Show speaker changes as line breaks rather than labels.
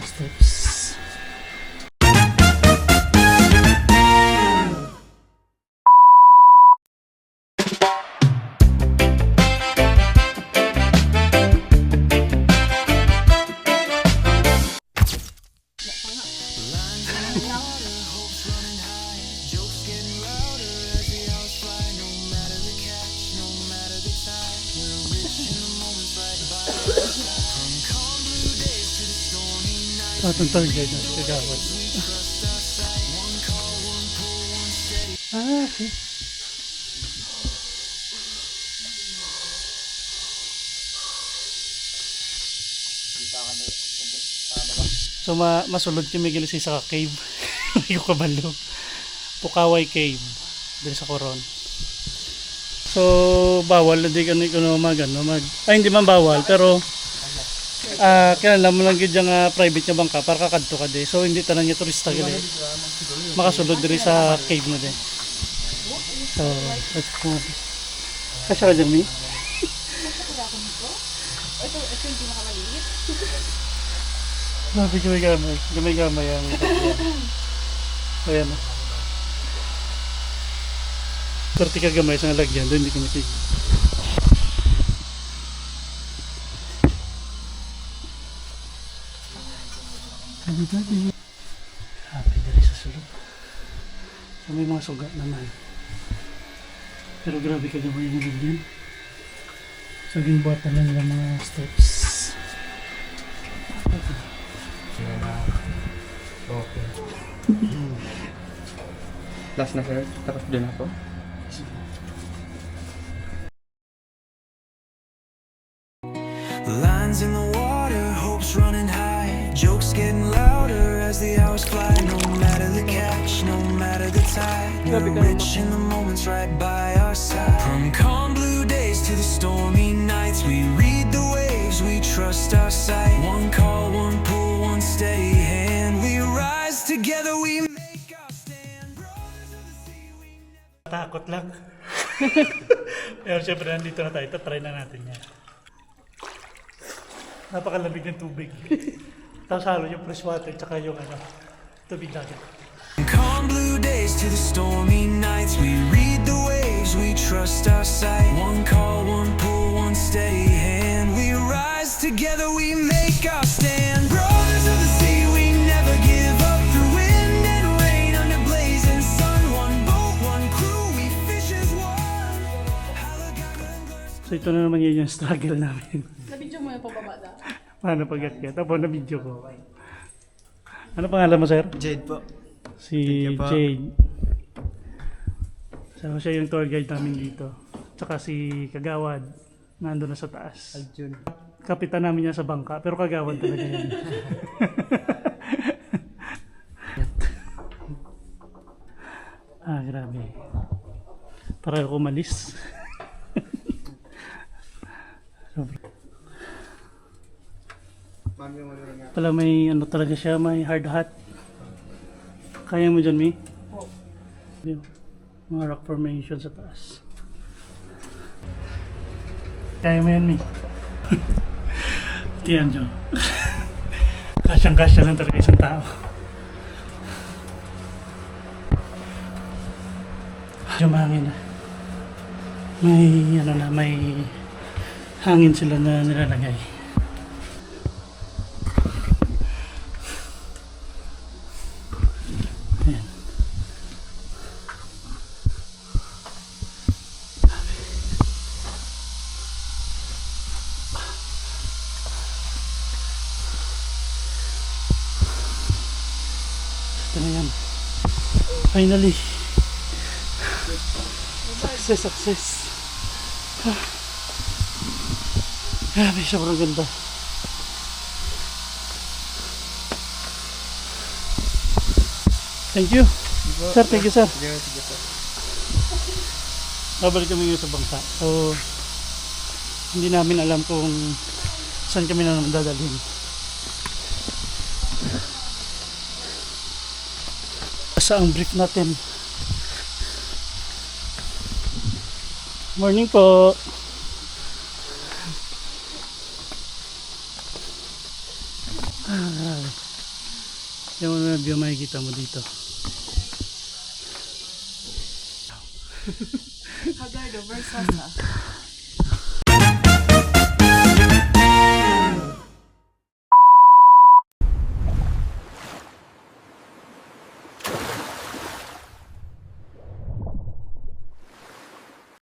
steps. Atong tour guide na si Kagawad. Okay. So masulod kami gilis sa cave. Yung kabalo. Pukaway Cave dito sa Coron. So bawal na di ka mag ay hindi man bawal pero kaya naman lang gid nga private nga bangka para kakadto ka di. So hindi tanan nga turista gali. Makasulod diri sa cave na di. So let's go. Kasya ka dyan, Mi? Grabe gamay ang ayan na. Perti ka gamay sa lagyan doon hindi ka matig. Happy dari sa sulod. So may mga suga naman. Pero grabe ka gamay yung lagyan. So ginbuhatan lang ng mga steps.
Okay. Last na sir, tapos din ako.
Lines in the water, hopes running high, jokes getting louder as the hours fly. No matter the catch, no matter the tide, we're rich in the moments right by our side. From calm blue days to the stormy nights, we read the waves, we trust our sight. One call, one pull, one steady hand, we rise together, we make our stand. Brothers of the sea, we never...
Takot lang. Pero syempre nandito na tayo, try na natin yan. Napakalamig ng tubig. Tapos halo yung fresh water tsaka yung tubig dagat.
Calm blue days to the stormy nights, we read the waves, we trust our sight. One call, one pull, one steady hand, we rise together, we make our stand. Brothers of the sea, we never give up through wind and rain, under blazing sun. One boat, one crew, we fish as one.
So ito na naman yun yung struggle namin.
Nabidyo mo yung pababa na.
Paano pag-akyat? Tapos na-video ko. Ano pangalan mo, sir?
Jade po.
Si
Thank you po.
Jade. So siya yung tour guide namin dito. Tsaka si Kagawad. Nandun na sa taas.
Aljun.
Kapitan namin niya sa bangka. Pero Kagawad talaga yan. Grabe. Para ako umalis. Pala may talaga siya, may hard hat. Kaya mo dyan, Mi?
Oo.
Mga rock formation sa taas. Kaya mo yan, Mi? Tiyan dyan. Kasyang-kasya lang talaga isang tao. Jumangin na. May hangin sila na nilalagay. Ayan. Ito na yan. Finally. Success. Grabe, sobrang ganda. Thank you. Sir, thank you, sir.
Sige po.
Babalik kami ngayon sa bangka. So, hindi namin alam kung saan kami na naman dadalhin. Sa ang brief natin. Morning po. Yung mga view makikita mo dito.
Hagardo versus